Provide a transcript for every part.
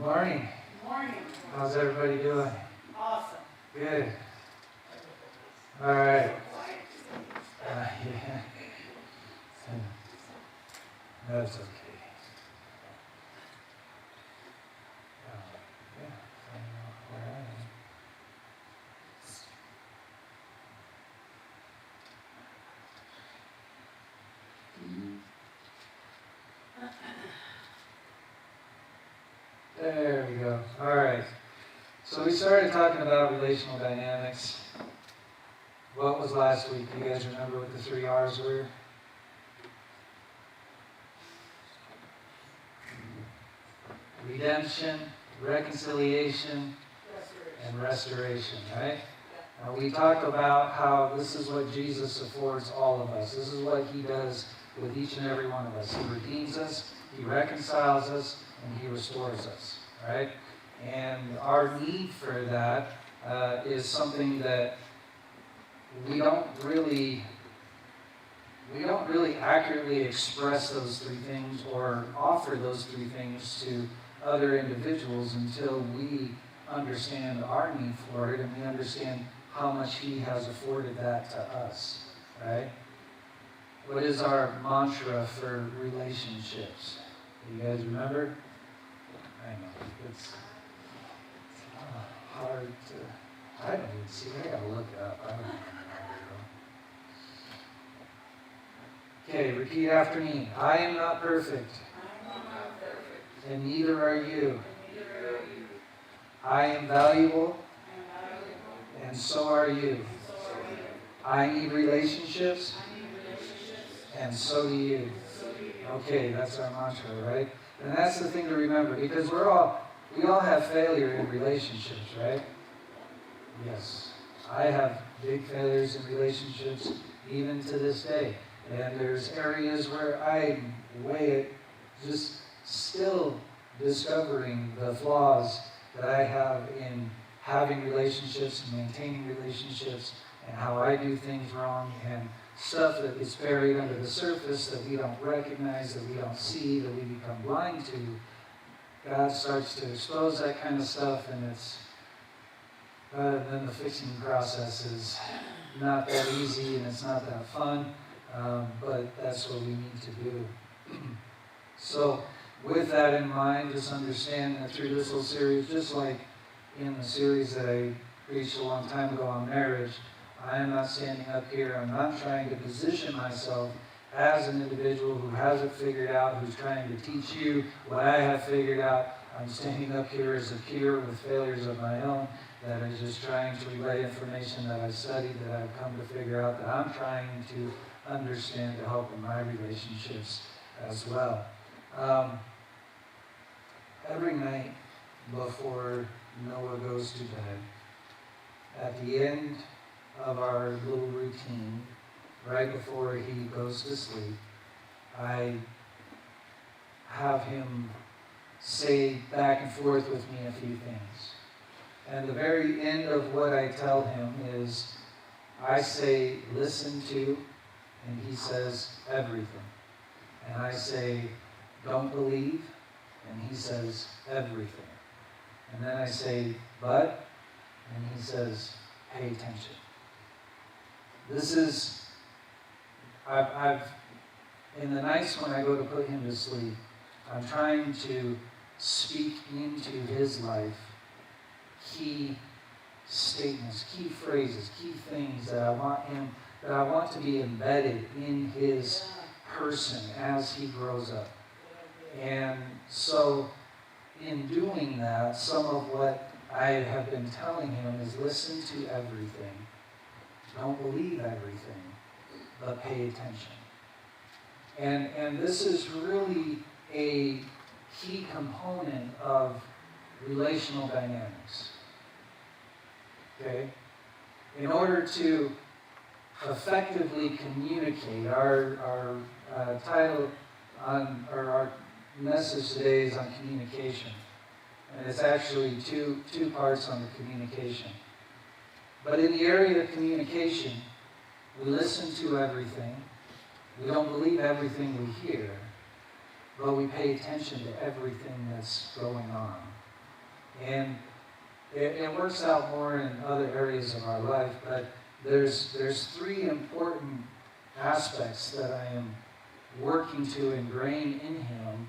morning. Good morning. How's everybody doing? Awesome. Good. All right. Yeah. That's okay. Yeah, I know where I am. There we go. All right. So we started talking about relational dynamics. What was last week? Do you guys remember what the 3 R's were? Redemption, reconciliation, and restoration, right? Now we talked about how this is what Jesus affords all of us. This is what He does with each and every one of us. He redeems us, He reconciles us, and He restores us, right? And our need for that is something that we don't really accurately express those 3 things or offer those 3 things to other individuals until we understand our need for it and we understand how much He has afforded that to us, right? What is our mantra for relationships? Do you guys remember? I know, it's hard to, I don't even see, I gotta look it up. I don't even know. Okay, repeat after me. I am not perfect. And neither are you. I am valuable. And so are you. I need relationships. And so do you. Okay, that's our mantra, right? And that's the thing to remember, because we all have failure in relationships, right? Yes. I have big failures in relationships even to this day. And there's areas where I'm just still discovering the flaws that I have in having relationships and maintaining relationships and how I do things wrong and stuff that is buried under the surface that we don't recognize, that we don't see, that we become blind to. God starts to expose that kind of stuff, and then the fixing process is not that easy and it's not that fun. But that's what we need to do. So with that in mind, just understand that through this little series, just like in the series that I preached a long time ago on marriage, I am not standing up here. I'm not trying to position myself as an individual who has it figured out, who's trying to teach you what I have figured out. I'm standing up here as a peer with failures of my own that is just trying to relay information that I've studied, that I've come to figure out, that I'm trying to understand to help in my relationships as well. Every night before Noah goes to bed, at the end of our little routine, right before he goes to sleep, I have him say back and forth with me a few things. And the very end of what I tell him is, I say, listen to, and he says, everything. And I say, don't believe, and he says, everything. And then I say, but, and he says, pay attention. This is, I've in the nights when I go to put him to sleep, I'm trying to speak into his life key statements, key phrases, key things that I want to be embedded in his person as he grows up. And so in doing that, some of what I have been telling him is listen to everything. Don't believe everything, but pay attention. And this is really a key component of relational dynamics. Okay? In order to effectively communicate, our title on, or our message today is on communication. And it's actually two parts on the communication. But in the area of communication, we listen to everything. We don't believe everything we hear, but we pay attention to everything that's going on. And it works out more in other areas of our life, but there's three important aspects that I am working to ingrain in him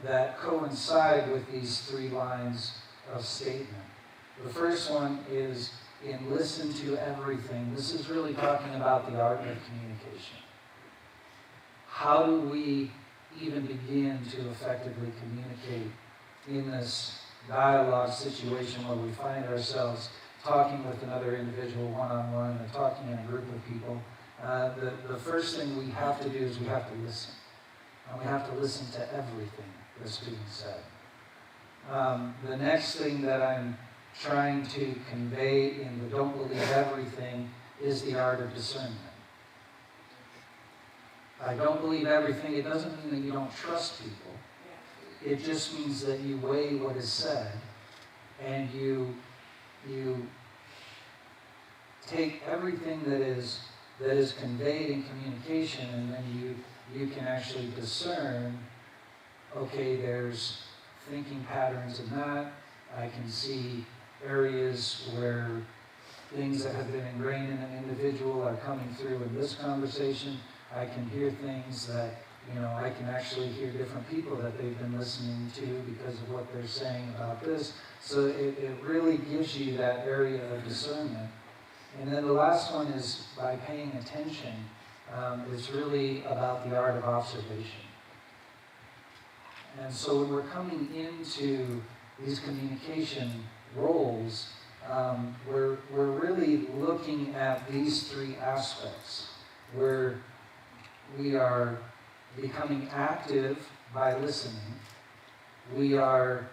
that coincide with these three lines of statement. The first one is in listen to everything. This is really talking about the art of communication. How do we even begin to effectively communicate in this dialogue situation where we find ourselves talking with another individual one-on-one or talking in a group of people? The first thing we have to do is we have to listen. And we have to listen to everything that's being said. The next thing that I'm trying to convey in the don't believe everything is the art of discernment. I don't believe everything. It doesn't mean that you don't trust people. It just means that you weigh what is said and you take everything that is conveyed in communication, and then you can actually discern, okay, there's thinking patterns in that. I can see areas where things that have been ingrained in an individual are coming through in this conversation. I can hear things that, I can actually hear different people that they've been listening to because of what they're saying about this. So it really gives you that area of discernment. And then the last one is by paying attention. It's really about the art of observation. And so when we're coming into these communication roles, we're really looking at these three aspects where we are becoming active by listening, we are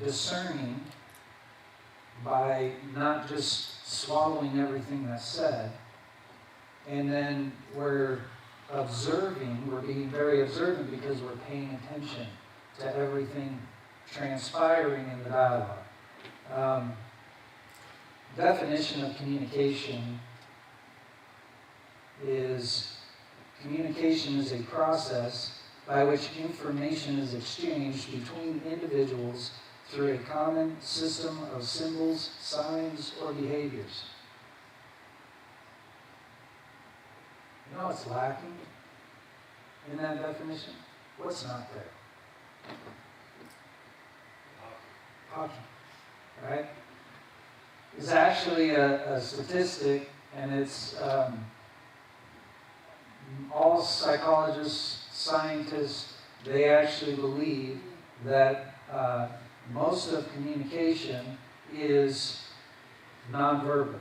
discerning by not just swallowing everything that's said, and then we're observing, we're being very observant because we're paying attention to everything transpiring in the dialogue. Definition of communication is a process by which information is exchanged between individuals through a common system of symbols, signs, or behaviors. You know what's lacking in that definition? What's not there? Talking, right? It's actually a statistic, and it's all psychologists, scientists, they actually believe that most of communication is nonverbal.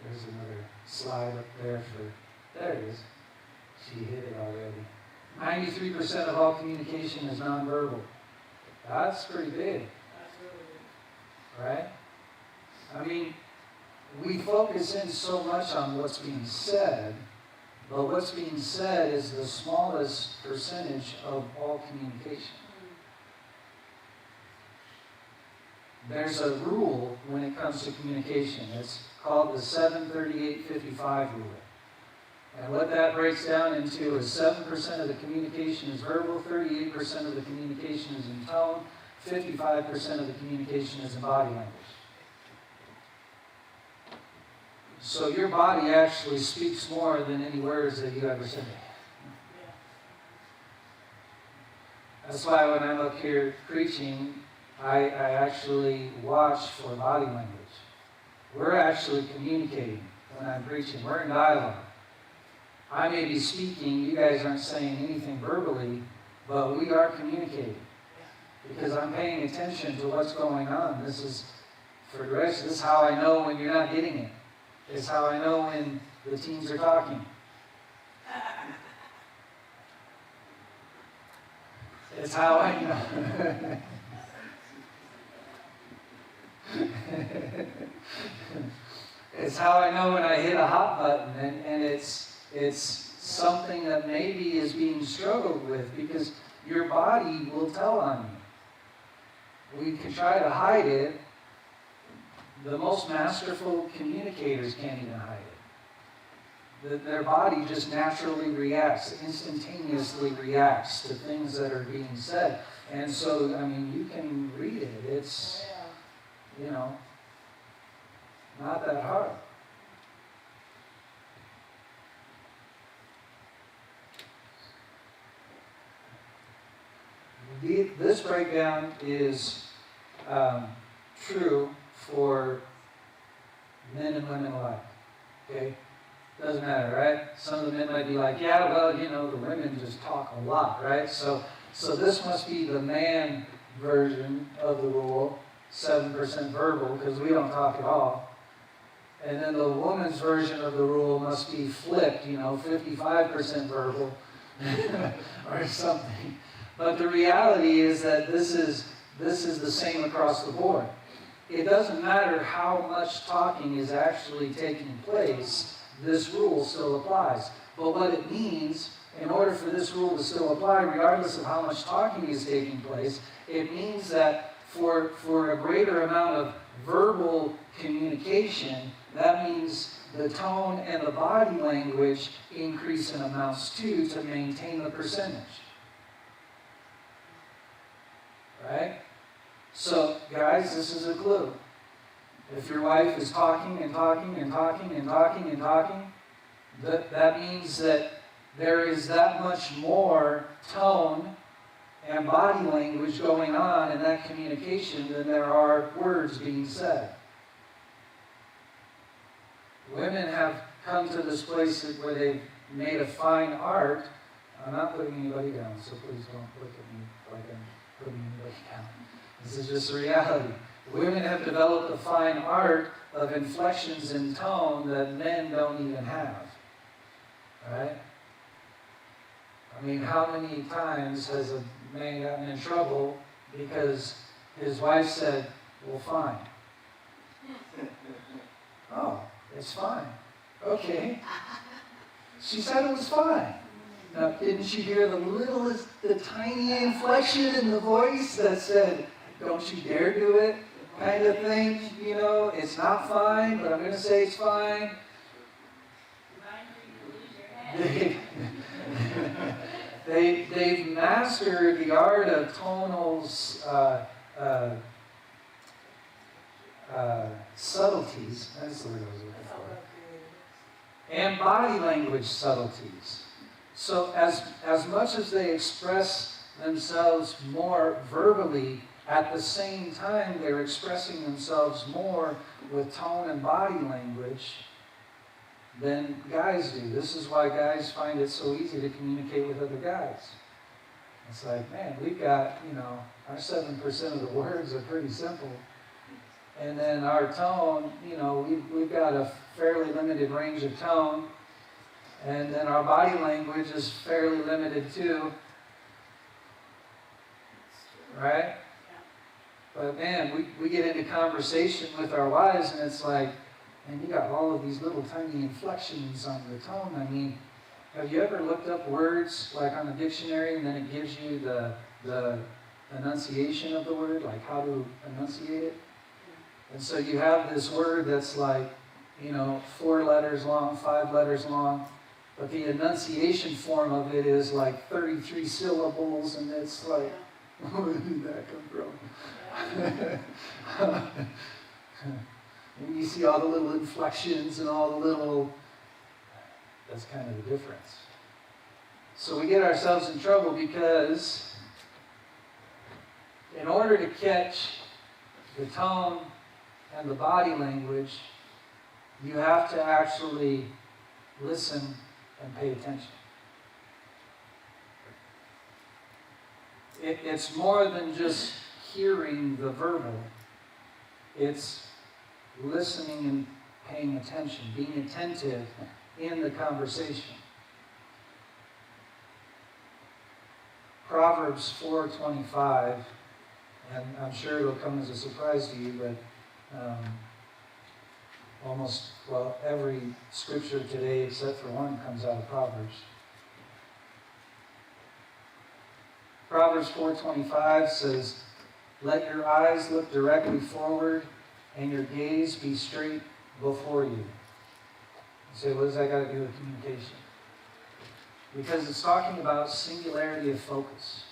There's another slide up there there it is. She hit it already. 93% of all communication is nonverbal. That's pretty big. That's really big. Right? I mean, we focus in so much on what's being said, but what's being said is the smallest percentage of all communication. There's a rule when it comes to communication. It's called the 7-38-55 rule. And what that breaks down into is 7% of the communication is verbal, 38% of the communication is in tone, 55% of the communication is in body language. So your body actually speaks more than any words that you ever say. That's why when I'm up here preaching, I actually watch for body language. We're actually communicating when I'm preaching. We're in dialogue. I may be speaking, you guys aren't saying anything verbally, but we are communicating. Because I'm paying attention to what's going on. This is how I know when you're not getting it. It's how I know when the teens are talking. It's how I know. It's how I know when I hit a hot button, and it's something that maybe is being struggled with because your body will tell on you. We can try to hide it. The most masterful communicators can't even hide it. their body just naturally reacts, instantaneously reacts to things that are being said. And so, I mean, you can read it. It's, you know, not that hard. This breakdown is true for men and women alike. Okay? Doesn't matter, right? Some of the men might be like, yeah, well, you know, the women just talk a lot, right? So this must be the man version of the rule, 7% verbal, because we don't talk at all. And then the woman's version of the rule must be flipped, you know, 55% verbal or something. But the reality is that this is the same across the board. It doesn't matter how much talking is actually taking place, this rule still applies. But what it means, in order for this rule to still apply, regardless of how much talking is taking place, it means that for a greater amount of verbal communication, that means the tone and the body language increase in amounts too to maintain the percentage. Right? So, guys, this is a clue. If your wife is talking and talking and talking and talking and talking, that means that there is that much more tone and body language going on in that communication than there are words being said. Women have come to this place where they've made a fine art. I'm not putting anybody down, so please don't look at me like I'm putting anybody down. This is just a reality. Women have developed a fine art of inflections in tone that men don't even have. Right? I mean, how many times has a man gotten in trouble because his wife said, well, fine. Oh, it's fine. Okay. She said it was fine. Now, didn't you hear the tiny inflection in the voice that said, don't you dare do it, kind of thing? You know, it's not fine, but I'm going to say it's fine. They've mastered the art of tonal subtleties. That's the word I was looking for. And body language subtleties. So as much as they express themselves more verbally, at the same time they're expressing themselves more with tone and body language than guys do. This is why guys find it so easy to communicate with other guys. It's like, man, we've got, you know, our 7% of the words are pretty simple. And then our tone, you know, we've got a fairly limited range of tone. And then our body language is fairly limited too. Right? But man, we get into conversation with our wives and it's like, man, you got all of these little tiny inflections on the tone. I mean, have you ever looked up words like on the dictionary and then it gives you the enunciation of the word, like how to enunciate it? And so you have this word that's like, you know, 4 letters long, 5 letters long, but the enunciation form of it is like 33 syllables, and it's like, where did that come from? And you see all the little inflections and all the little, that's kind of the difference. So we get ourselves in trouble because in order to catch the tone and the body language, you have to actually listen and pay attention. It's more than just hearing the verbal. It's listening and paying attention, being attentive in the conversation. Proverbs 4:25, and I'm sure it'll come as a surprise to you, but every scripture today except for one comes out of Proverbs. Proverbs 4:25 says, "Let your eyes look directly forward and your gaze be straight before you." say, what does that got to do with communication? Because it's talking about singularity of focus.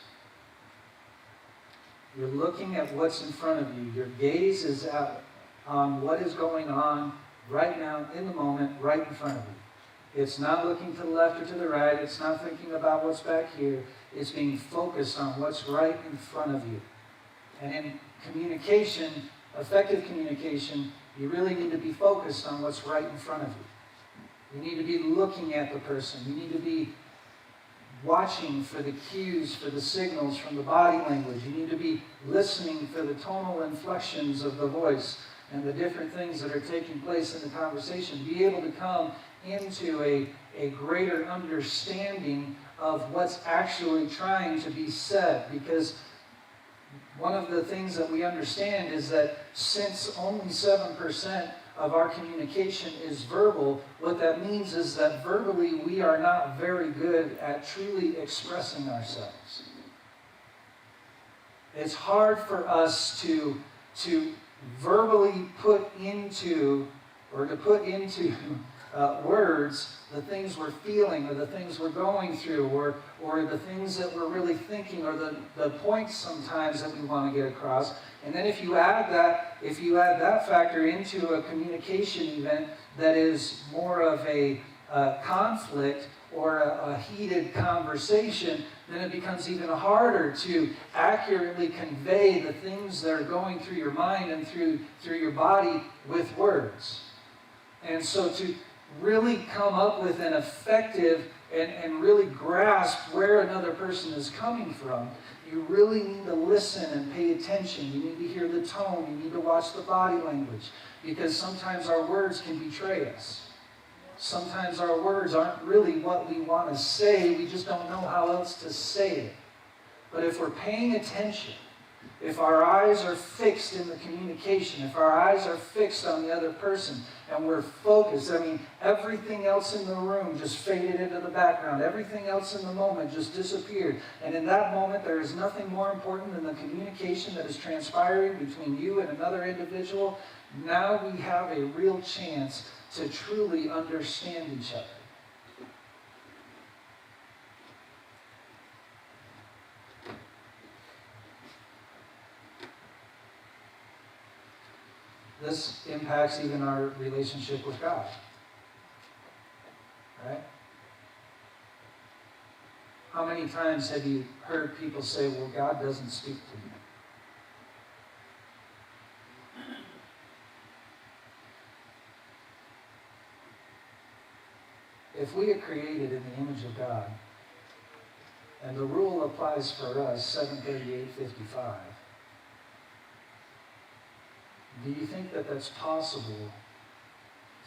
You're looking at what's in front of you. Your gaze is out on what is going on right now, in the moment, right in front of you. It's not looking to the left or to the right. It's not thinking about what's back here. It's being focused on what's right in front of you. And in communication, effective communication, you really need to be focused on what's right in front of you. You need to be looking at the person. You need to be watching for the cues, for the signals from the body language. You need to be listening for the tonal inflections of the voice and the different things that are taking place in the conversation. Be able to come into a greater understanding of what's actually trying to be said. Because one of the things that we understand is that since only 7% of our communication is verbal, what that means is that verbally we are not very good at truly expressing ourselves. It's hard for us to verbally put into words the things we're feeling or the things we're going through or the things that we're really thinking or the points sometimes that we want to get across. And then if you add that factor into a communication event that is more of a conflict or a heated conversation, then it becomes even harder to accurately convey the things that are going through your mind and through your body with words. And so to really come up with an effective and really grasp where another person is coming from, you really need to listen and pay attention. You need to hear the tone. You need to watch the body language. Because sometimes our words can betray us. Sometimes our words aren't really what we want to say. We just don't know how else to say it. But if we're paying attention, if our eyes are fixed in the communication, if our eyes are fixed on the other person, and we're focused, everything else in the room just faded into the background. Everything else in the moment just disappeared. And in that moment, there is nothing more important than the communication that is transpiring between you and another individual. Now we have a real chance to truly understand each other. This impacts even our relationship with God. Right? How many times have you heard people say, well, God doesn't speak to me? If we are created in the image of God, and the rule applies for us, 738:55, do you think that that's possible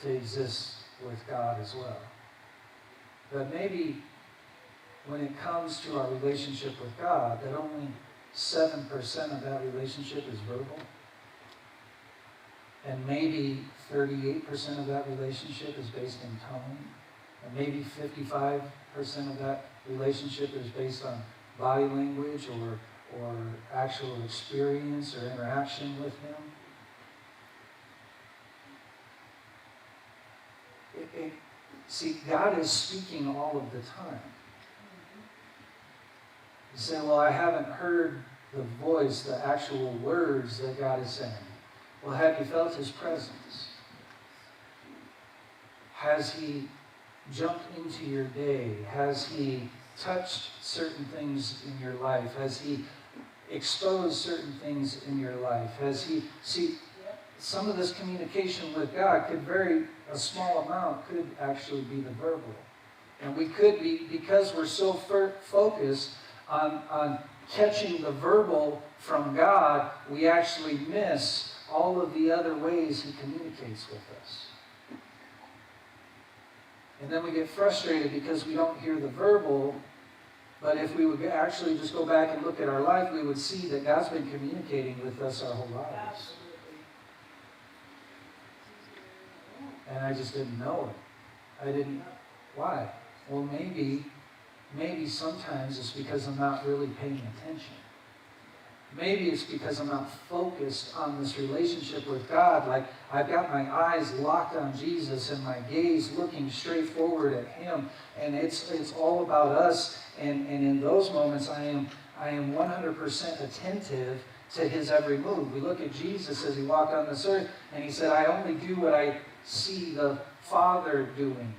to exist with God as well? That maybe when it comes to our relationship with God, that only 7% of that relationship is verbal, and maybe 38% of that relationship is based in tone, and maybe 55% of that relationship is based on body language or actual experience or interaction with Him. See, God is speaking all of the time. You say, well, I haven't heard the voice, the actual words that God is saying. Well, have you felt His presence? Has He jumped into your day? Has He touched certain things in your life? Has He exposed certain things in your life? Has He... See, some of this communication with God could vary, a small amount could actually be the verbal. And we could be, because we're so focused on catching the verbal from God, we actually miss all of the other ways He communicates with us. And then we get frustrated because we don't hear the verbal, but if we would actually just go back and look at our life, we would see that God's been communicating with us our whole lives. And I just didn't know it. Why? Well, maybe sometimes it's because I'm not really paying attention. Maybe it's because I'm not focused on this relationship with God. Like, I've got my eyes locked on Jesus and my gaze looking straight forward at Him. And it's all about us. And in those moments, I am 100% attentive to His every move. We look at Jesus as He walked on this earth, and He said, I only do what I see the Father doing.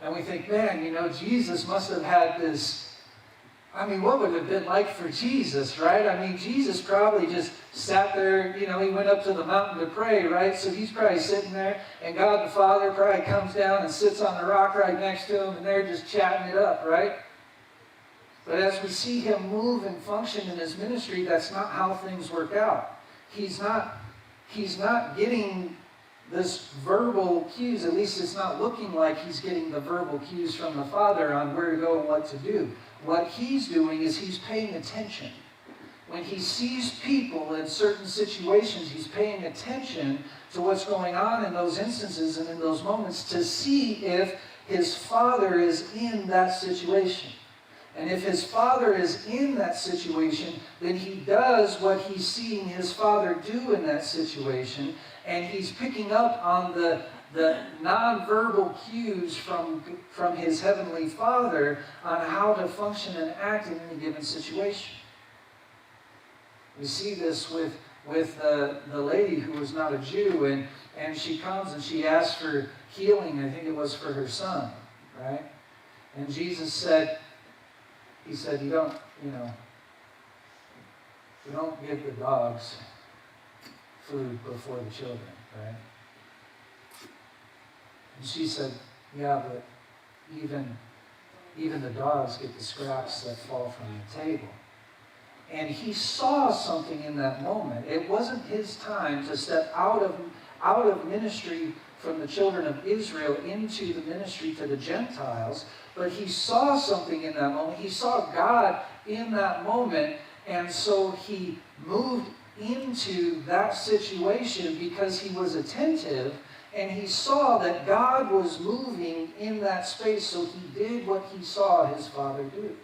And we think, man, Jesus must have had this. What would it have been like for Jesus, right? Jesus probably just sat there, he went up to the mountain to pray, right? So He's probably sitting there, and God the Father probably comes down and sits on the rock right next to Him, and they're just chatting it up, right? But as we see Him move and function in His ministry, that's not how things work out. He's not getting this verbal cues, at least it's not looking like He's getting the verbal cues from the Father on where to go and what to do. What He's doing is He's paying attention. When He sees people in certain situations, He's paying attention to what's going on in those instances and in those moments to see if His Father is in that situation. And if His Father is in that situation, then He does what He's seeing His Father do in that situation, and He's picking up on the nonverbal cues from His Heavenly Father on how to function and act in any given situation. We see this with the lady who was not a Jew, and she comes and she asks for healing. I think it was for her son, right? And Jesus said, He said, you don't give the dogs food before the children, right? And she said, yeah, but even the dogs get the scraps that fall from the table. And He saw something in that moment. It wasn't His time to step out of ministry from the children of Israel into the ministry to the Gentiles, but He saw something in that moment. He saw God in that moment, and so He moved into that situation because He was attentive, and He saw that God was moving in that space, so He did what He saw His Father do.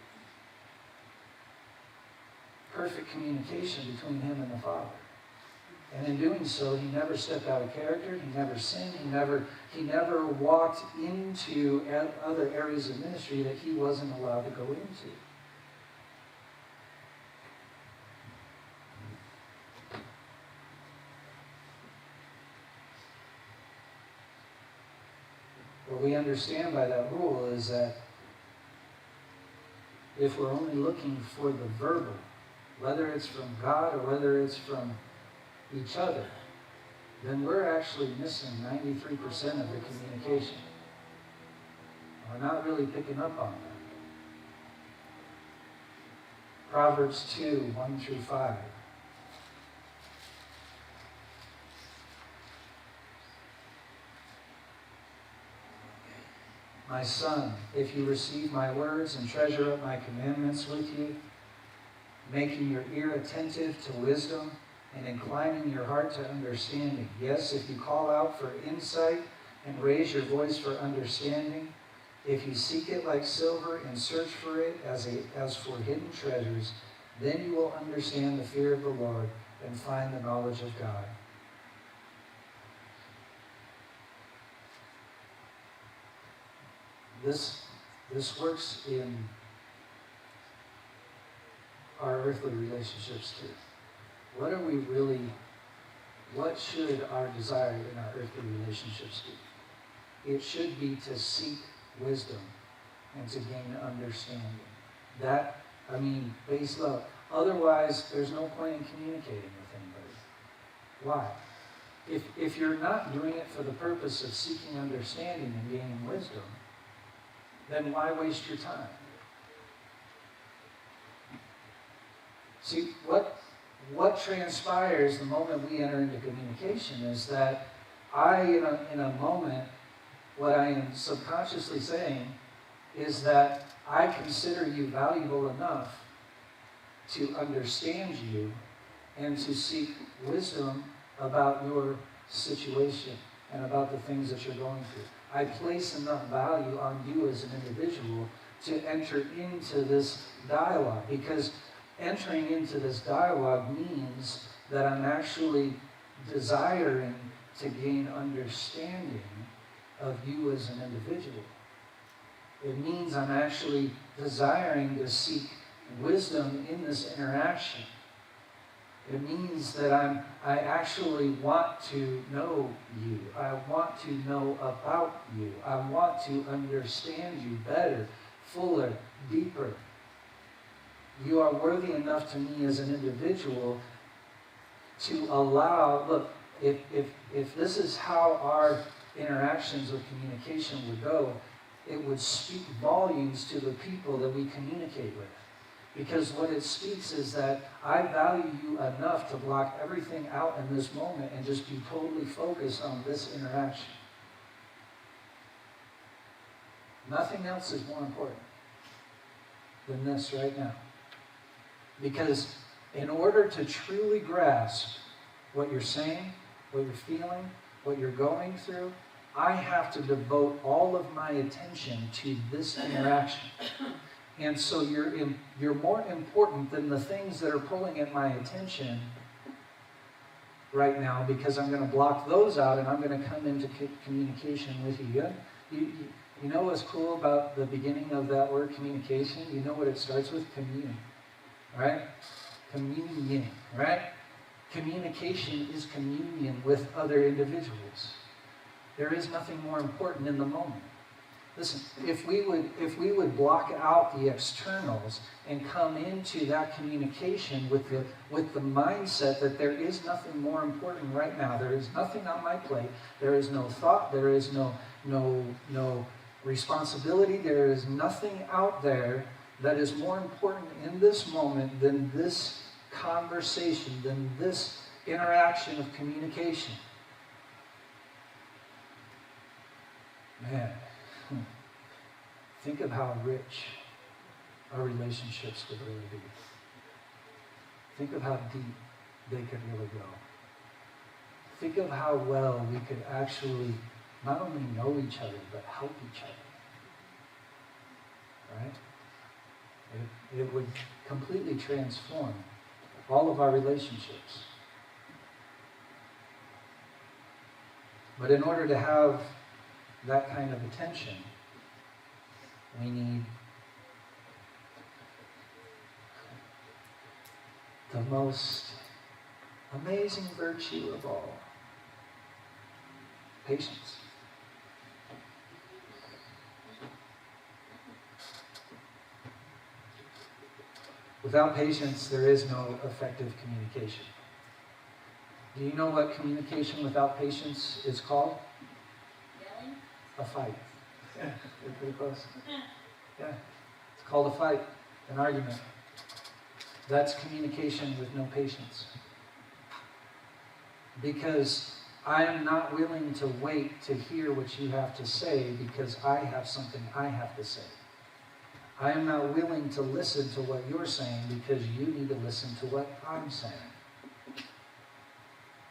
Perfect communication between Him and the Father. And in doing so, He never stepped out of character. He never sinned. He never walked into other areas of ministry that He wasn't allowed to go into. What we understand by that rule is that if we're only looking for the verbal, whether it's from God or whether it's from each other, then we're actually missing 93% of the communication. We're not really picking up on that. Proverbs 2, 1 through 5. My son, if you receive my words and treasure up my commandments with you, making your ear attentive to wisdom and inclining your heart to understanding. Yes, if you call out for insight and raise your voice for understanding, if you seek it like silver and search for it as for hidden treasures, then you will understand the fear of the Lord and find the knowledge of God. This works in our earthly relationships too. What should our desire in our earthly relationships be? It should be to seek wisdom and to gain understanding. Base love. Otherwise, there's no point in communicating with anybody. Why? If you're not doing it for the purpose of seeking understanding and gaining wisdom, then why waste your time? See, what transpires the moment we enter into communication is that in a moment, what I am subconsciously saying is that I consider you valuable enough to understand you and to seek wisdom about your situation and about the things that you're going through. I place enough value on you as an individual to enter into this dialogue, because entering into this dialogue means that I'm actually desiring to gain understanding of you as an individual. It means I'm actually desiring to seek wisdom in this interaction. It means that I actually want to know you. I want to know about you. I want to understand you better, fuller, deeper. You are worthy enough to me as an individual to allow, look, if this is how our interactions of communication would go, it would speak volumes to the people that we communicate with. Because what it speaks is that I value you enough to block everything out in this moment and just be totally focused on this interaction. Nothing else is more important than this right now. Because in order to truly grasp what you're saying, what you're feeling, what you're going through, I have to devote all of my attention to this interaction. And so you're more important than the things that are pulling at my attention right now, because I'm going to block those out and I'm going to come into communication with you. You know what's cool about the beginning of that word communication? You know what it starts with? Communing, right? Communion, right? Communication is communion with other individuals. There is nothing more important in the moment. Listen, if we would block out the externals and come into that communication with the mindset that there is nothing more important right now. There is nothing on my plate. There is no thought. There is no responsibility. There is nothing out there that is more important in this moment than this conversation, than this interaction of communication. Man. Think of how rich our relationships could really be. Think of how deep they could really go. Think of how well we could actually not only know each other, but help each other. Right? It would completely transform all of our relationships. But in order to have that kind of attention, we need the most amazing virtue of all: patience. Without patience, there is no effective communication. Do you know what communication without patience is called? Yelling? A fight. Yeah, you're pretty close. Yeah, it's called a fight, an argument. That's communication with no patience. Because I am not willing to wait to hear what you have to say because I have something I have to say. I am not willing to listen to what you're saying because you need to listen to what I'm saying.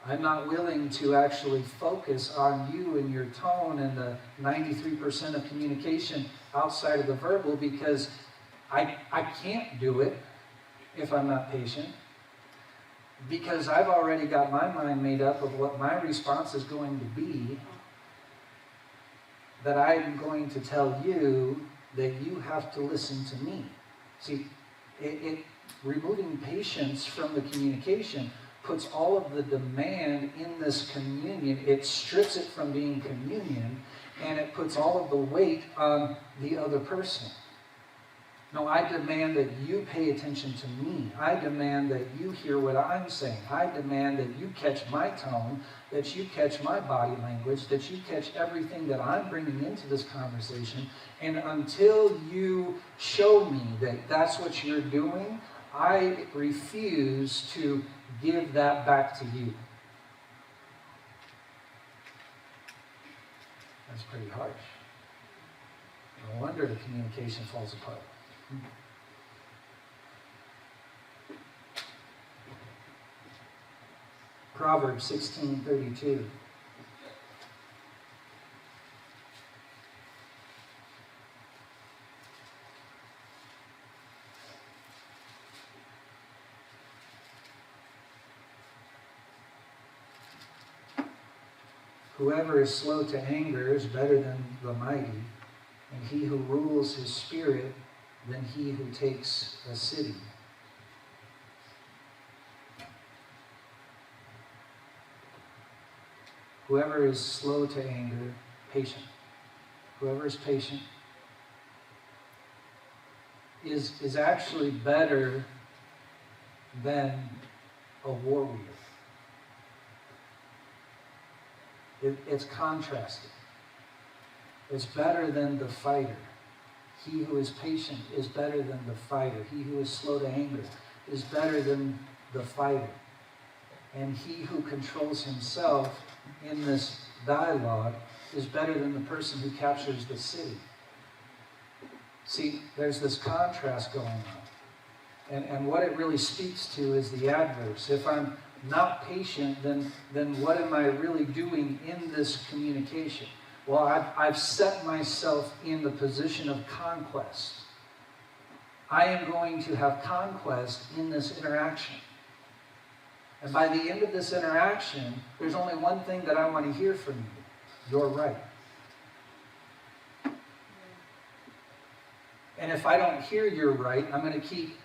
I'm not willing to actually focus on you and your tone and the 93% of communication outside of the verbal because I can't do it if I'm not patient. Because I've already got my mind made up of what my response is going to be, that I'm going to tell you that you have to listen to me. See, removing patience from the communication puts all of the demand in this communion. It strips it from being communion, and it puts all of the weight on the other person. No, I demand that you pay attention to me. I demand that you hear what I'm saying. I demand that you catch my tone, that you catch my body language, that you catch everything that I'm bringing into this conversation. And until you show me that that's what you're doing, I refuse to give that back to you. That's pretty harsh. No wonder the communication falls apart. Proverbs 16:32. Whoever is slow to anger is better than the mighty, and he who rules his spirit than he who takes a city. Whoever is slow to anger, patient. Whoever is patient is actually better than a warrior. It's contrasted. It's better than the fighter. He who is patient is better than the fighter. He who is slow to anger is better than the fighter. And he who controls himself in this dialogue is better than the person who captures the city. See, there's this contrast going on. And what it really speaks to is the adverse. If I'm not patient, then what am I really doing in this communication? Well, I've set myself in the position of conquest. I am going to have conquest in this interaction. And by the end of this interaction, there's only one thing that I want to hear from you. You're right. And if I don't hear you're right, I'm going to keep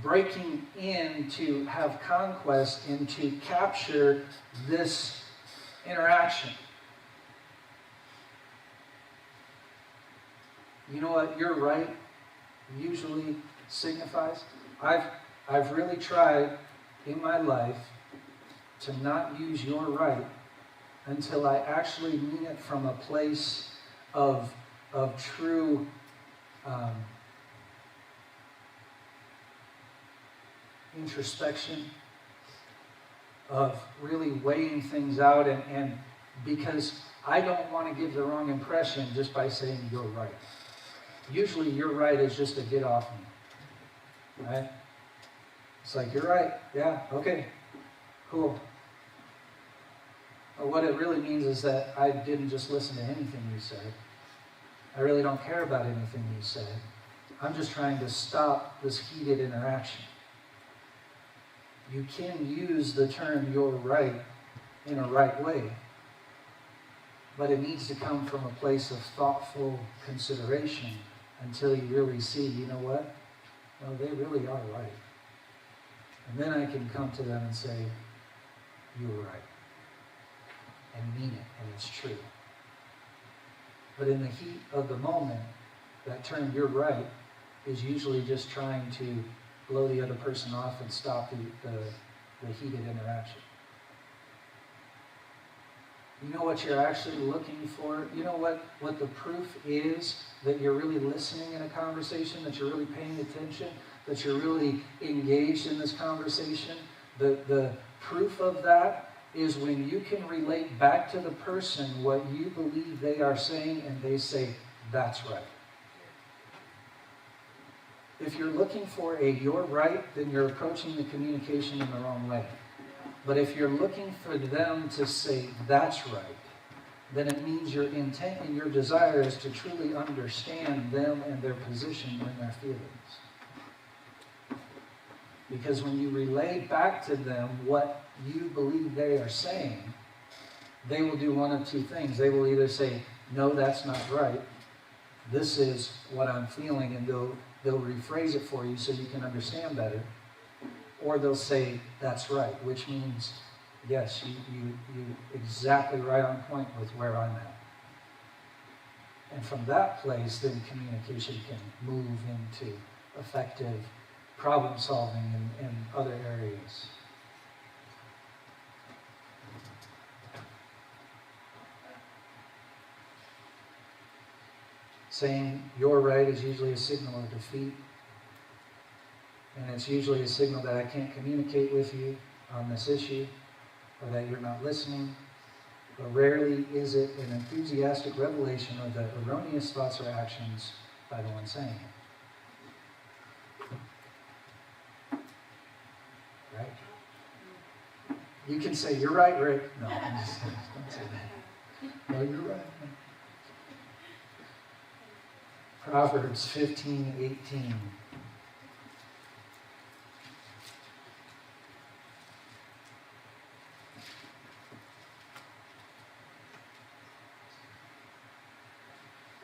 breaking in to have conquest and to capture this interaction. You know what you're right usually signifies? I've really tried in my life to not use you're right until I actually mean it from a place of true introspection, of really weighing things out, and because I don't want to give the wrong impression just by saying you're right. Usually you're right is just a get off me, right? It's like, you're right, yeah, okay, cool. But what it really means is that I didn't just listen to anything you said. I really don't care about anything you said. I'm just trying to stop this heated interaction. You can use the term you're right in a right way, but it needs to come from a place of thoughtful consideration until you really see, you know what? No, they really are right. And then I can come to them and say, you were right. And mean it, and it's true. But in the heat of the moment, that term, you're right, is usually just trying to blow the other person off and stop the heated interaction. You know what you're actually looking for? You know what the proof is that you're really listening in a conversation, that you're really paying attention, that you're really engaged in this conversation? The proof of that is when you can relate back to the person what you believe they are saying and they say, that's right. If you're looking for a you're right, then you're approaching the communication in the wrong way. But if you're looking for them to say, that's right, then it means your intent and your desire is to truly understand them and their position and their feelings. Because when you relay back to them what you believe they are saying, they will do one of two things. They will either say, no, that's not right. This is what I'm feeling, and they'll rephrase it for you so you can understand better. Or they'll say, that's right, which means, yes, you exactly right on point with where I'm at. And from that place, then communication can move into effective problem solving in other areas. Saying you're right is usually a signal of defeat. And it's usually a signal that I can't communicate with you on this issue, or that you're not listening. But rarely is it an enthusiastic revelation of the erroneous thoughts or actions by the one saying it. Right? You can say, you're right, Rick. No, I'm just kidding. Don't say that. No, you're right. Proverbs 15:18.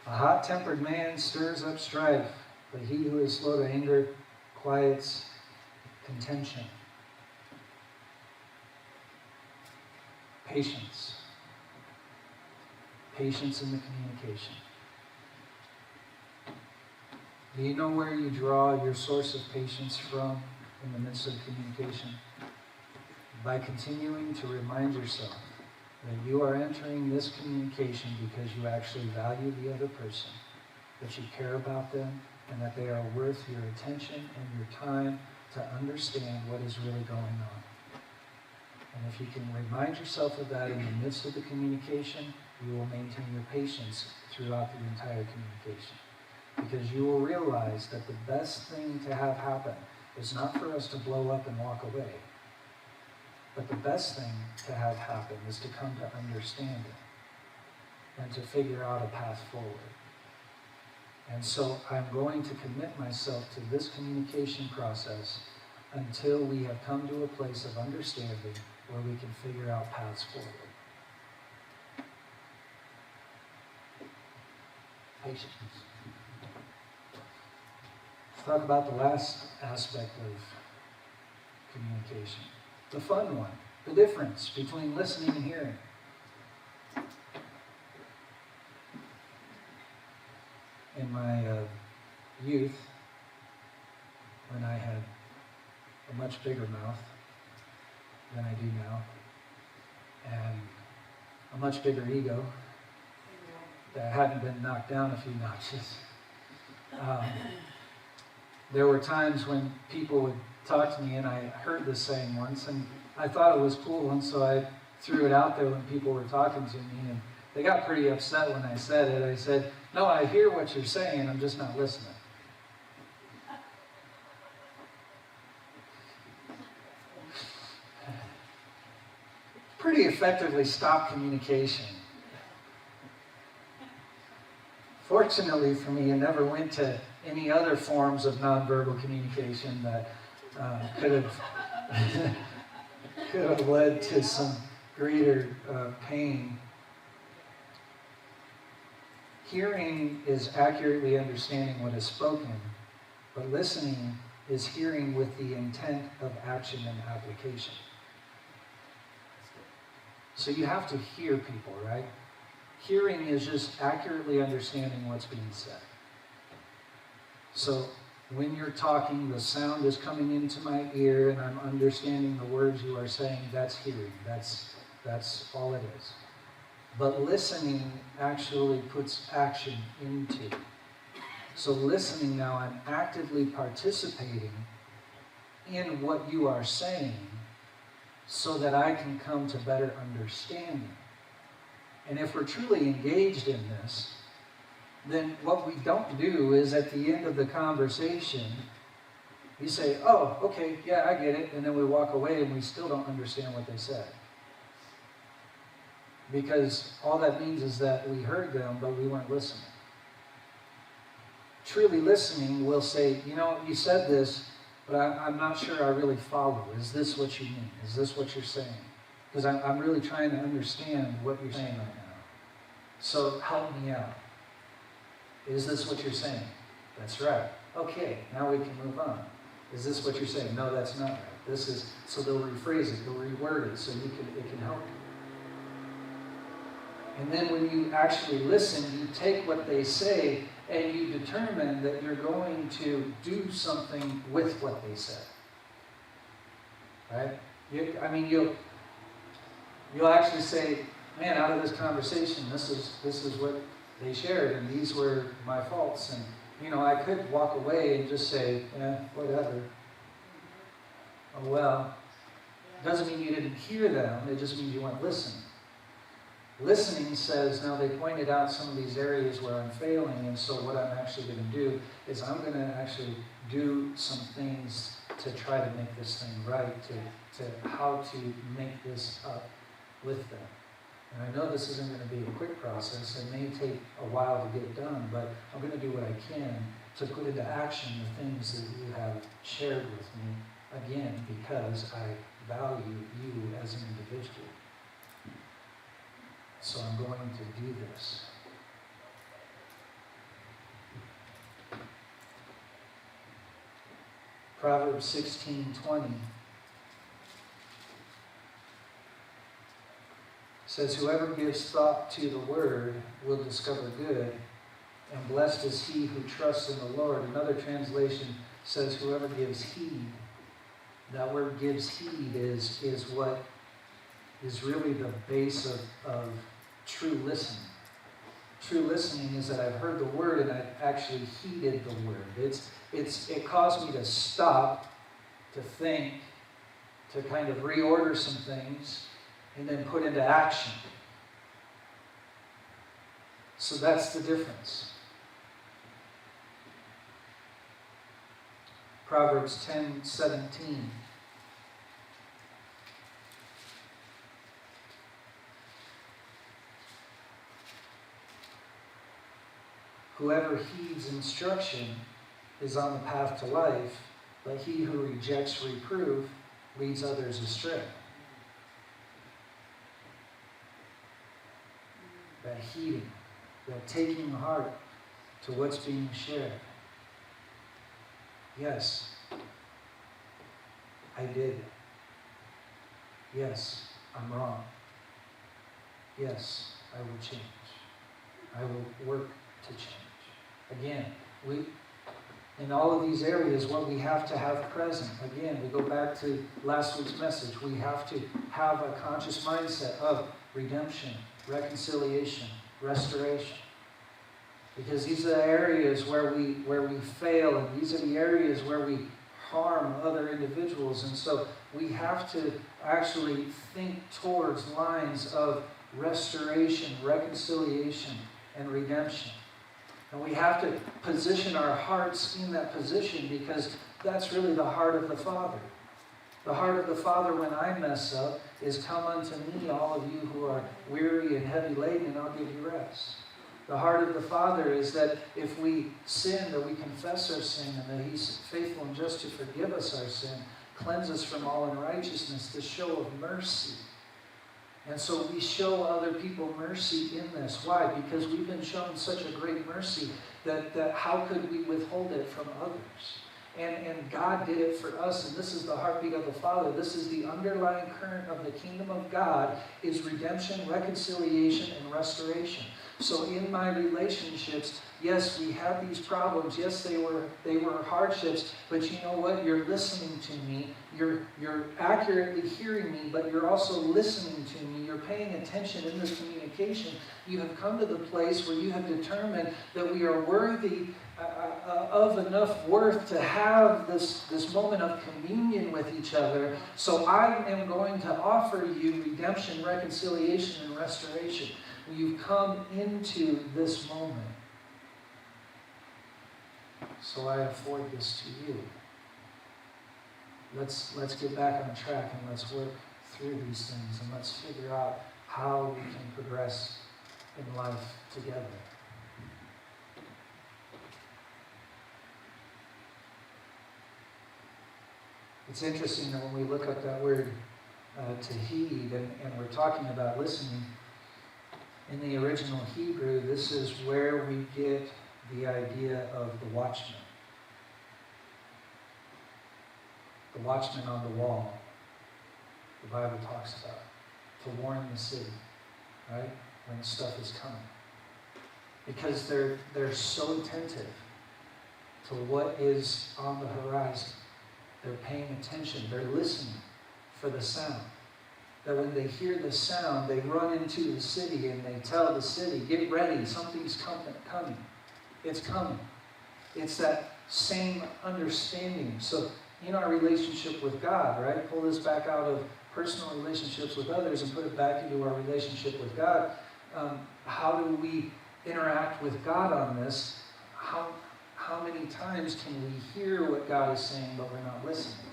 A hot-tempered man stirs up strife, but he who is slow to anger quiets contention. Patience. Patience in the communication. Do you know where you draw your source of patience from in the midst of communication? By continuing to remind yourself that you are entering this communication because you actually value the other person, that you care about them, and that they are worth your attention and your time to understand what is really going on. And if you can remind yourself of that in the midst of the communication, you will maintain your patience throughout the entire communication. Because you will realize that the best thing to have happen is not for us to blow up and walk away. But the best thing to have happen is to come to understand it and to figure out a path forward. And so I'm going to commit myself to this communication process until we have come to a place of understanding where we can figure out paths forward. Patience. Let's talk about the last aspect of communication. The fun one. The difference between listening and hearing. In my youth, when I had a much bigger mouth than I do now, and a much bigger ego that hadn't been knocked down a few notches, there were times when people would talk to me, and I heard this saying once, and I thought it was cool, and so I threw it out there when people were talking to me, and they got pretty upset when I said it. I said, "No, I hear what you're saying, I'm just not listening." Pretty effectively stopped communication. Fortunately for me, it never went to any other forms of nonverbal communication that could have led to some greater pain. Hearing is accurately understanding what is spoken, but listening is hearing with the intent of action and application. So you have to hear people, right? Hearing is just accurately understanding what's being said. So when you're talking, the sound is coming into my ear and I'm understanding the words you are saying, that's hearing. That's all it is. But listening actually puts action into it. So listening now, I'm actively participating in what you are saying so that I can come to better understanding. And if we're truly engaged in this, then what we don't do is at the end of the conversation, you say, "Oh, okay, yeah, I get it," and then we walk away and we still don't understand what they said. Because all that means is that we heard them, but we weren't listening. Truly listening will say, "You know, you said this, but I'm not sure I really follow. Is this what you mean? Is this what you're saying? Because I'm really trying to understand what you're saying right now. So help me out. Is this what you're saying? That's right. Okay, now we can move on. Is this what you're saying? No, that's not right. This is," so they'll rephrase it, they'll reword it so it can help you. And then when you actually listen, you take what they say and you determine that you're going to do something with what they said. Right? You'll actually say, "Man, out of this conversation, this is what they shared, and these were my faults." And I could walk away and just say, whatever. Oh well. Doesn't mean you didn't hear them, it just means you weren't listening. Listening says, now they pointed out some of these areas where I'm failing, and so what I'm actually going to do is I'm going to actually do some things to try to make this thing right, to how to make this up with them. And I know this isn't going to be a quick process. It may take a while to get done, but I'm going to do what I can to put into action the things that you have shared with me, again, because I value you as an individual. So I'm going to do this. Proverbs 16:20 says, whoever gives thought to the word will discover good, and blessed is he who trusts in the Lord. Another translation says, whoever gives heed. That word gives heed is what is really the base of true listening. True listening is that I've heard the word and I've actually heeded the word. It caused me to stop, to think, to kind of reorder some things, and then put into action. So that's the difference. Proverbs 10:17. Whoever heeds instruction is on the path to life, but he who rejects reproof leads others astray. That heeding, that taking heart to what's being shared. Yes, I did. Yes, I'm wrong. Yes, I will change. I will work to change. Again, in all of these areas, what we have to have present, again, we go back to last week's message, we have to have a conscious mindset of redemption, reconciliation, restoration. Because these are the areas where we fail, and these are the areas where we harm other individuals. And so we have to actually think towards lines of restoration, reconciliation, and redemption. And we have to position our hearts in that position, because that's really the heart of the Father. The heart of the Father when I mess up is, come unto me, all of you who are weary and heavy laden, and I'll give you rest. The heart of the Father is that if we sin, that we confess our sin, and that He's faithful and just to forgive us our sin, cleanse us from all unrighteousness, the show of mercy. And so we show other people mercy in this. Why? Because we've been shown such a great mercy that how could we withhold it from others? And God did it for us, and this is the heartbeat of the Father. This is the underlying current of the kingdom of God, is redemption, reconciliation, and restoration. So in my relationships, yes, we have these problems. Yes, they were hardships, but you know what? You're listening to me. You're accurately hearing me, but you're also listening to me. You're paying attention in this communication. You have come to the place where you have determined that we are worthy of enough worth to have this moment of communion with each other. So I am going to offer you redemption, reconciliation, and restoration. You've come into this moment. So I afford this to you. Let's get back on track, and let's work through these things, and let's figure out how we can progress in life together. It's interesting that when we look up that word to heed, and we're talking about listening, in the original Hebrew, this is where we get the idea of the watchman. The watchman on the wall, the Bible talks about, to warn the city, right, when stuff is coming. Because they're so attentive to what is on the horizon. They're paying attention. They're listening for the sound. That when they hear the sound, they run into the city and they tell the city, get ready, something's coming. It's coming. It's that same understanding. So in our relationship with God, right, pull this back out of personal relationships with others and put it back into our relationship with God. How do we interact with God on this? How many times can we hear what God is saying, but we're not listening?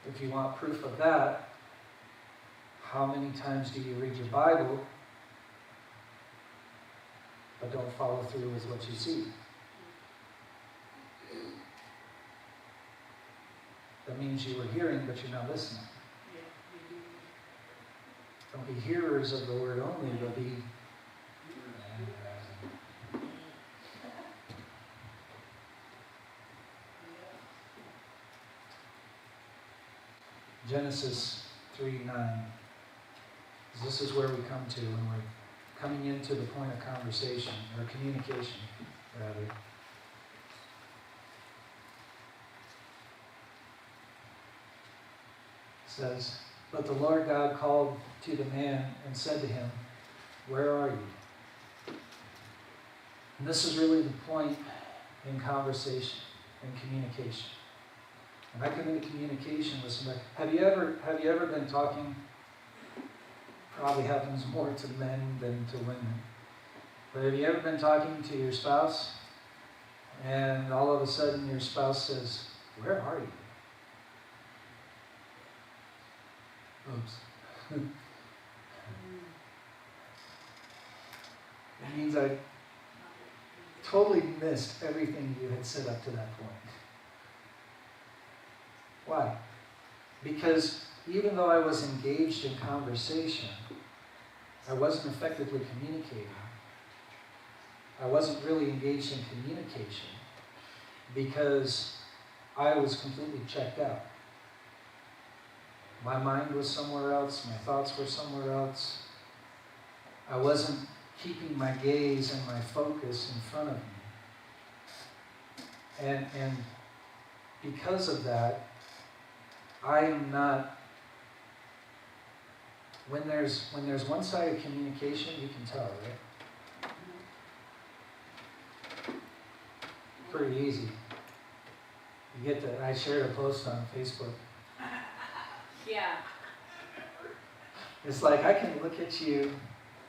If you want proof of that, how many times do you read your Bible, but don't follow through with what you see? That means you were hearing, but you're not listening. Don't be hearers of the word only, but be... Genesis 3:9. This is where we come to when we're coming into the point of conversation, or communication, rather. It says, "But the Lord God called to the man and said to him, 'Where are you?'" And this is really the point in conversation and communication. When I come into communication with somebody, have you ever been talking? Probably happens more to men than to women. But have you ever been talking to your spouse, and all of a sudden your spouse says, "Where are you?" Oops. It means I totally missed everything you had said up to that point. Why? Because even though I was engaged in conversation, I wasn't effectively communicating. I wasn't really engaged in communication because I was completely checked out. My mind was somewhere else. My thoughts were somewhere else. I wasn't keeping my gaze and my focus in front of me. And because of that, I am not. When there's one-sided communication, you can tell, right? Pretty easy. You get that. I shared a post on Facebook. Yeah. It's like I can look at you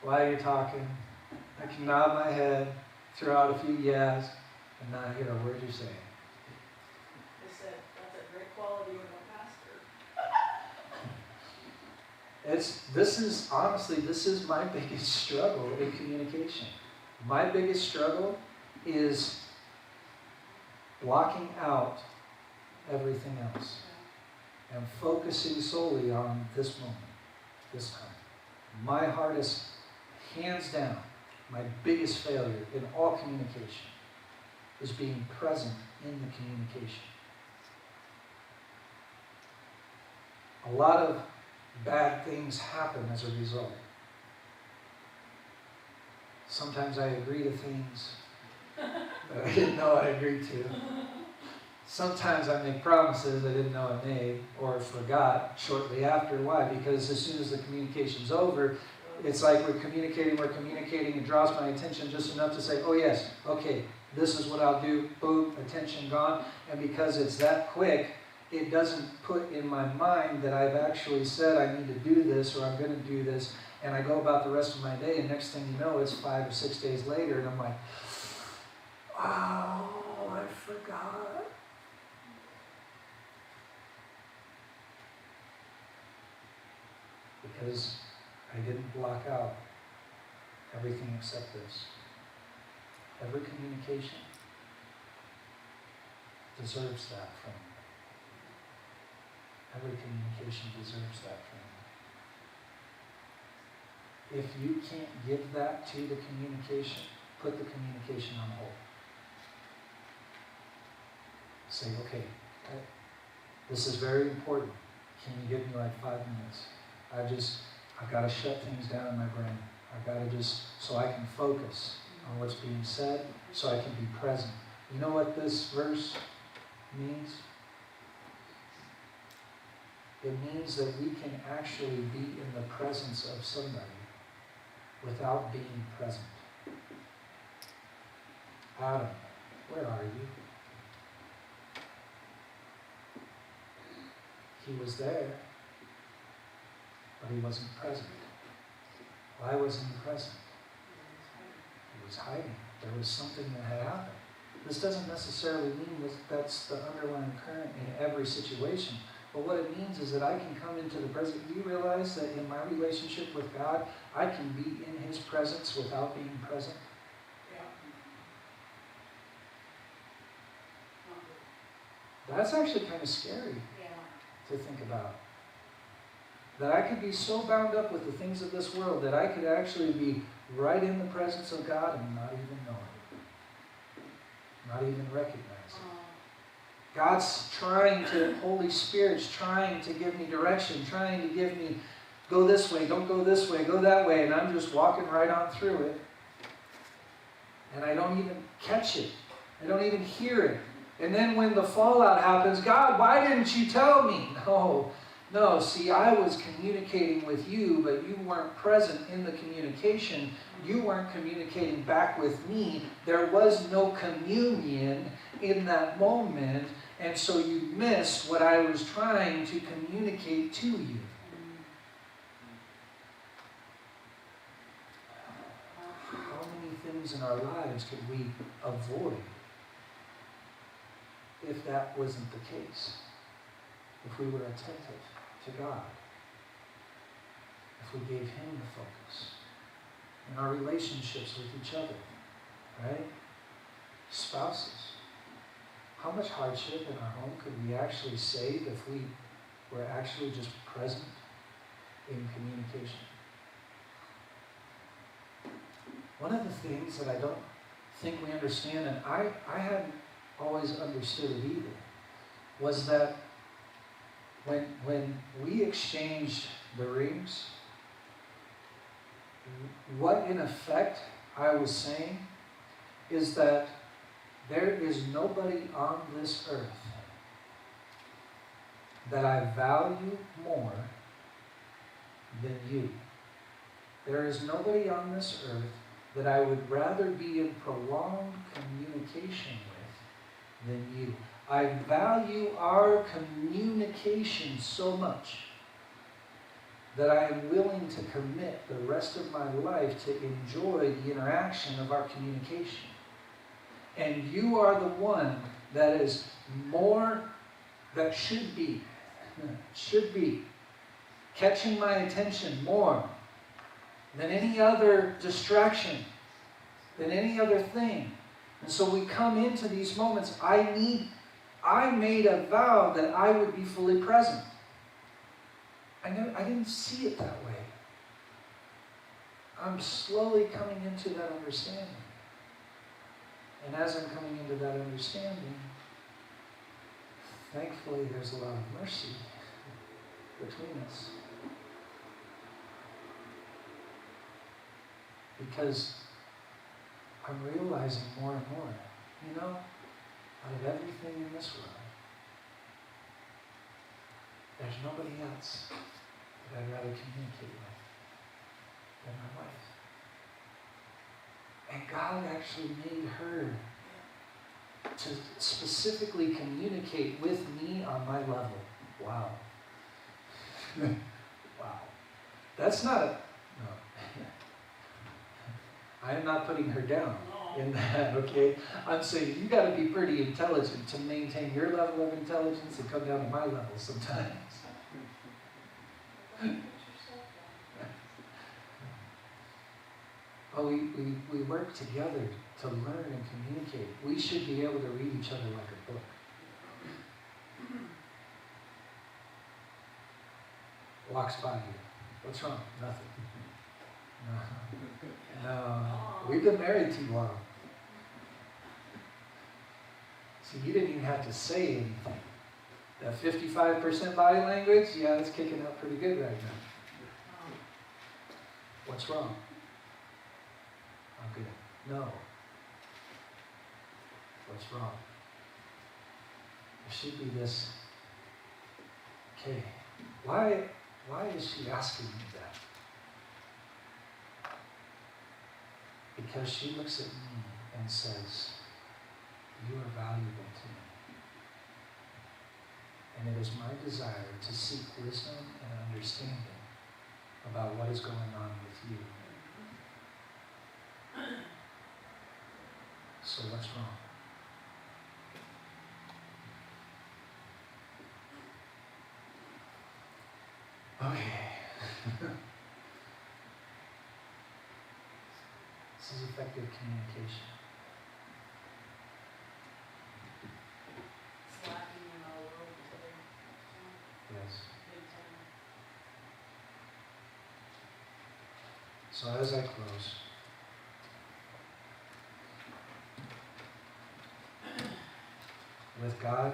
while you're talking. I can nod my head, throw out a few yeahs, and not hear a word you're saying. They said that's a great quality of a pastor. This is my biggest struggle in communication. My biggest struggle is blocking out everything else and focusing solely on this moment, this time. My hardest, hands down, my biggest failure in all communication is being present in the communication. A lot of bad things happen as a result. Sometimes I agree to things that I didn't know I agreed to. Sometimes I make promises I didn't know I made or forgot shortly after. Why? Because as soon as the communication's over, it's like we're communicating, it draws my attention just enough to say, oh yes, okay, this is what I'll do, boom, attention gone. And because it's that quick, it doesn't put in my mind that I've actually said I need to do this or I'm going to do this, and I go about the rest of my day, and next thing you know, it's 5 or 6 days later, and I'm like, oh, I forgot. Because I didn't block out everything except this. Every communication deserves that from me. Every communication deserves that from me. If you can't give that to the communication, put the communication on hold. Say, okay, this is very important. Can you give me like 5 minutes? I've got to shut things down in my brain. I've got to so I can focus on what's being said, so I can be present. You know what this verse means? It means that we can actually be in the presence of somebody without being present. Adam, where are you? He was there, but he wasn't present. Why wasn't he present? He was hiding. There was something that had happened. This doesn't necessarily mean that's the underlying current in every situation. But what it means is that I can come into the present. Do you realize that in my relationship with God, I can be in His presence without being present? Yeah. That's actually kind of scary to think about. That I could be so bound up with the things of this world that I could actually be right in the presence of God and not even know it. Not even recognize it. Holy Spirit's trying to give me direction, trying to give me, go this way, don't go this way, go that way, and I'm just walking right on through it. And I don't even catch it. I don't even hear it. And then when the fallout happens, God, why didn't you tell me? No, see, I was communicating with you, but you weren't present in the communication. You weren't communicating back with me. There was no communion in that moment, and so you missed what I was trying to communicate to you. How many things in our lives could we avoid if that wasn't the case? If we were attentive to God, if we gave Him the focus in our relationships with each other, right? Spouses. How much hardship in our home could we actually save if we were actually just present in communication? One of the things that I don't think we understand, and I hadn't always understood it either, was that when we exchanged the rings, what in effect I was saying is that there is nobody on this earth that I value more than you. There is nobody on this earth that I would rather be in prolonged communication with than you. I value our communication so much that I am willing to commit the rest of my life to enjoy the interaction of our communication. And you are the one that is more, that should be catching my attention more than any other distraction, than any other thing. And so we come into these moments, I made a vow that I would be fully present. I didn't see it that way. I'm slowly coming into that understanding. And as I'm coming into that understanding, thankfully there's a lot of mercy between us. Because I'm realizing more and more, out of everything in this world, there's nobody else that I'd rather communicate with than my wife. And God actually made her to specifically communicate with me on my level. Wow. Wow. That's not no. I am not putting her down in that, okay? I'm saying you got to be pretty intelligent to maintain your level of intelligence and come down to my level sometimes. But we work together to learn and communicate. We should be able to read each other like a book. Walks by you. What's wrong? Nothing. No. We've been married too long. See, you didn't even have to say anything. That 55% body language, yeah, it's kicking out pretty good right now. What's wrong? I'm good. No. What's wrong? There should be this, okay, why is she asking me that? Because she looks at me and says, you are valuable to me. And it is my desire to seek wisdom and understanding about what is going on with you. So what's wrong? Okay. This is effective communication. It's lacking in our world today. Yes. Big time. So as I close, with God,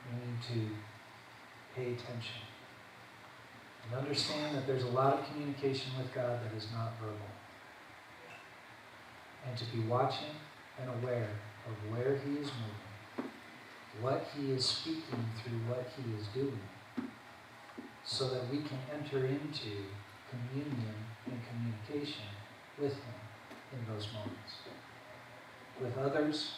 we need to pay attention and understand that there's a lot of communication with God that is not verbal. And to be watching and aware of where He is moving, what He is speaking through what He is doing, so that we can enter into communion and communication with Him in those moments. With others,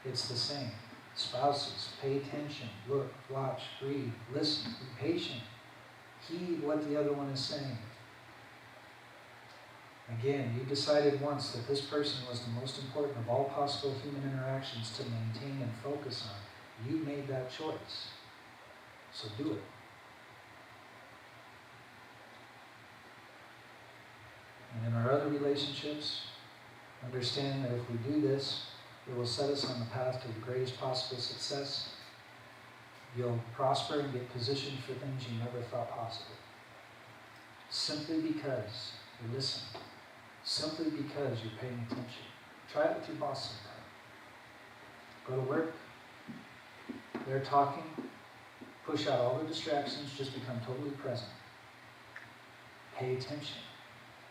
it's the same. Spouses, pay attention, look, watch, read, listen, be patient. Heed what the other one is saying. Again, you decided once that this person was the most important of all possible human interactions to maintain and focus on. You made that choice. So do it. And in our other relationships, understand that if we do this, it will set us on the path to the greatest possible success. You'll prosper and get positioned for things you never thought possible. Simply because you listen. Simply because you're paying attention. Try it with your boss sometime. Go to work. They're talking. Push out all the distractions. Just become totally present. Pay attention.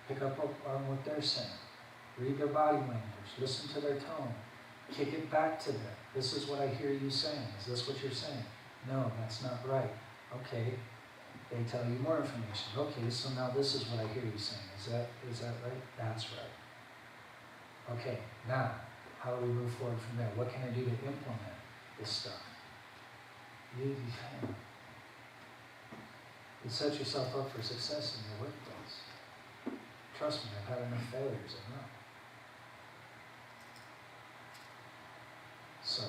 Pick up on what they're saying. Read their body language. Listen to their tone. Kick it back to them. This is what I hear you saying. Is this what you're saying? No, that's not right. Okay. They tell you more information. Okay, so now this is what I hear you saying. Is that right? That's right. Okay, now, how do we move forward from there? What can I do to implement this stuff? You set yourself up for success in your workplace. Trust me, I've had enough failures, I know. So,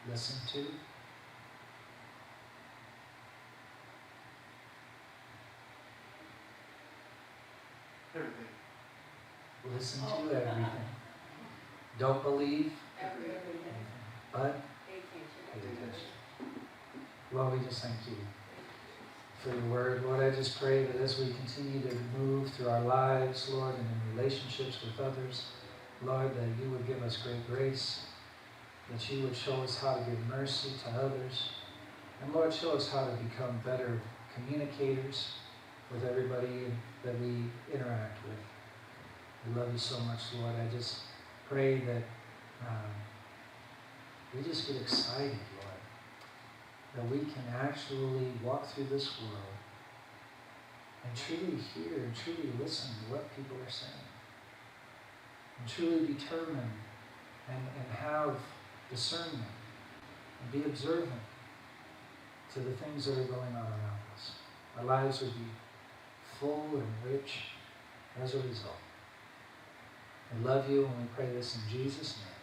listen to, everything. listen to everything. Don't believe Everything. anything, but pay attention. Lord, we just thank you for your word. Lord, I just pray that as we continue to move through our lives, Lord, and in relationships with others, Lord, that you would give us great grace, that you would show us how to give mercy to others, and Lord, show us how to become better communicators with everybody that we interact with. We love you so much, Lord. I just pray that we just get excited, Lord, that we can actually walk through this world and truly hear and truly listen to what people are saying, and truly determine and have discernment and be observant to the things that are going on around us. Our lives would be full and rich as a result. We love you and we pray this in Jesus' name.